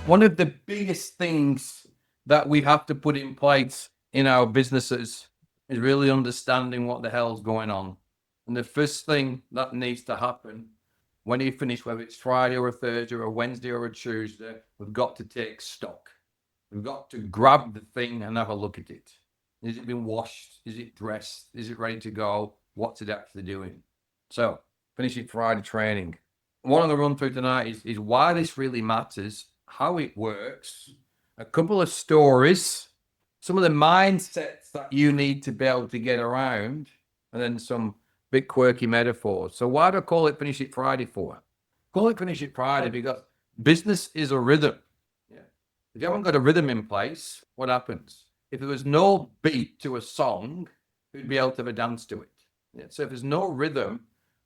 One of the biggest things that we have to put in place in our businesses is really understanding what the hell's going on. And the first thing that needs to happen when you finish, whether it's Friday or a Thursday or a Wednesday or a Tuesday, we've got to take stock. We've got to grab the thing and have a look at it. Is it been washed? Is it dressed? Is it ready to go? What's it actually doing? So, finishing Friday training. One of the run through tonight is why this really matters, how it works, a couple of stories, some of the mindsets that you need to be able to get around, and then some big quirky metaphors. So why do I call it Finish It Friday for? Call it Finish It Friday because business is a rhythm. Yeah. If you haven't got a rhythm in place, what happens? If there was no beat to a song, who'd be able to have a dance to it? Yeah. So if there's no rhythm,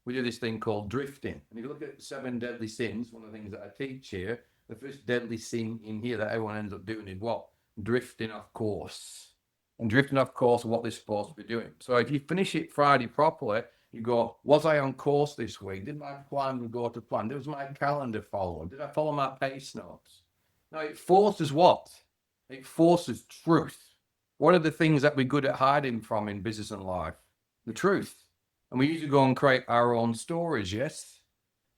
we do this thing called drifting. And if you look at 7 deadly sins, one of the things that I teach here, the first deadly sin in here that everyone ends up doing is what? Drifting off course. And drifting off course of what they're supposed to be doing. So if you finish it Friday properly, you go, was I on course this week? Did my plan go to plan? Did my calendar follow? Did I follow my pace notes? Now it forces what? It forces truth. What are the things that we're good at hiding from in business and life? The truth. And we usually go and create our own stories, yes?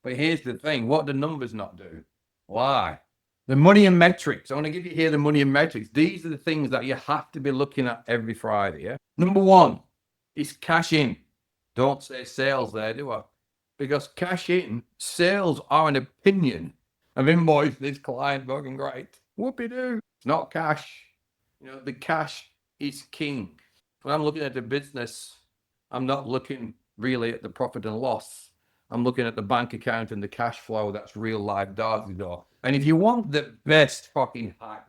But here's the thing, what do numbers not do? Lie. The money and metrics. I want to give you here the money and metrics. These are the things that you have to be looking at every Friday, yeah? Number 1 is cash in. Don't say sales there, do I? Because cash in, sales are an opinion. I've invoiced this client, fucking great. Whoopie-doo. It's not cash. You know, the cash is king. When I'm looking at the business, I'm not looking really at the profit and loss. I'm looking at the bank account and the cash flow. That's real life data. And if you want the best fucking hack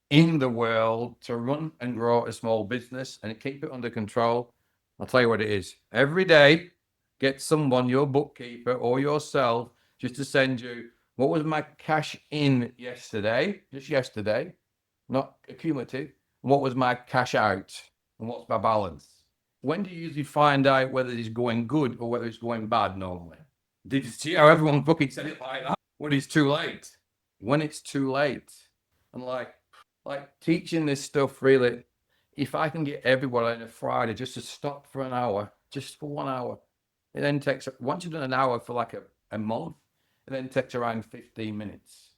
in the world to run and grow a small business and keep it under control, I'll tell you what it is. Every day, get someone, your bookkeeper or yourself, just to send you, what was my cash in yesterday? Just yesterday, not accumulative. What was my cash out? And what's my balance? When do you usually find out whether it's going good or whether it's going bad normally? Did you see how everyone fucking said it like that? When it's too late. When it's too late. And like teaching this stuff really, if I can get everyone on a Friday just to stop for an hour, just for 1 hour, it then takes, once you've done an hour for like a month, it then takes around 15 minutes.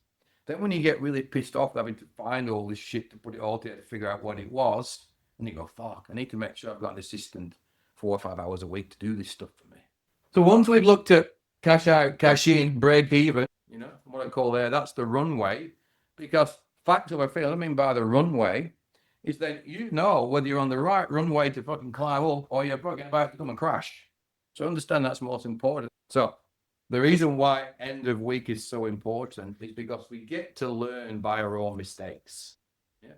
Then when you get really pissed off having to find all this shit to put it all together to figure out what it was, and you go, fuck, I need to make sure I've got an assistant 4 or 5 hours a week to do this stuff for me. So once we've looked at cash out, cash in, break even, you know, what I call there, that's the runway. Because fact of I mean by the runway, is that you know whether you're on the right runway to fucking climb up or you're fucking about to come and crash. So understand that's most important. So the reason why end of week is so important is because we get to learn by our own mistakes. Yeah.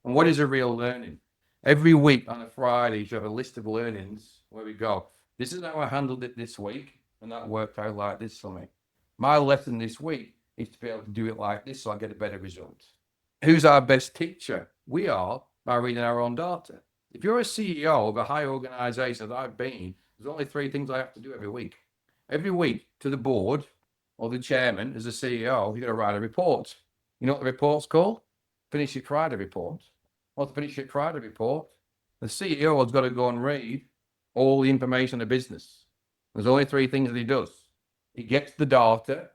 And what is a real learning? Every week on a Friday, you have a list of learnings where we go, this is how I handled it this week, and that worked out like this for me. My lesson this week is to be able to do it like this so I get a better result. Who's our best teacher? We are, by reading our own data. If you're a CEO of a high organization that I've been, there's only 3 things I have to do every week. Every week to the board or the chairman as a CEO, you got to write a report. You know what the report's called? Finish It Friday report. What's the Finish It Friday report? The CEO has got to go and read all the information on the business. There's only 3 things that he does. He gets the data,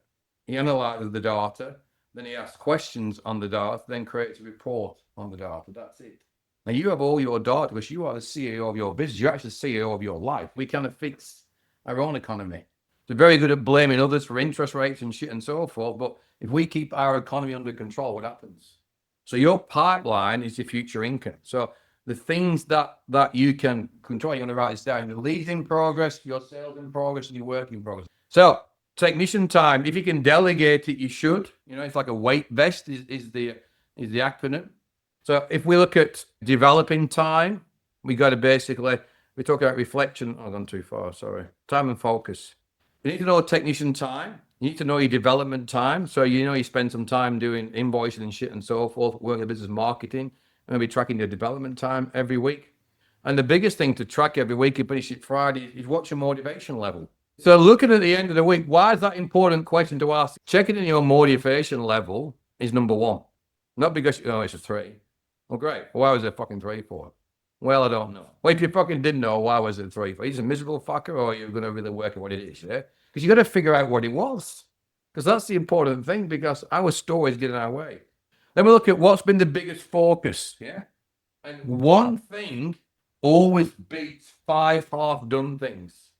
he analyzes the data, then he asks questions on the data, then creates a report on the data. That's it. Now you have all your data because you are the CEO of your business. You're actually the CEO of your life. We kind of fix our own economy. They're very good at blaming others for interest rates and shit and so forth. But if we keep our economy under control, what happens? So your pipeline is your future income. So the things that you can control, you want to write this down. The leads in progress, your sales in progress, and your work in progress. So technician time, if you can delegate it, you should. You know, it's like a weight vest is the acronym. So if we look at developing time, we got to basically, we talk about reflection. I've gone too far, sorry. Time and focus. You need to know technician time. You need to know your development time. So you know you spend some time doing invoicing and shit and so forth, working in business marketing. And be tracking your development time every week. And the biggest thing to track every week, you finish it Friday, is what's your motivation level. So looking at the end of the week, why is that important question to ask? Checking in your motivation level is number one. Not because, oh, it's a 3. Well, great. Why was it fucking 3 for? Well, I don't know. Well, if you fucking didn't know, why was it 3 for? He's a miserable fucker, or are you going to really work at what it is, yeah? Because you got to figure out what it was. Because that's the important thing, because our stories get in our way. Then we look at what's been the biggest focus, yeah? And one thing always beats 5 half-done things.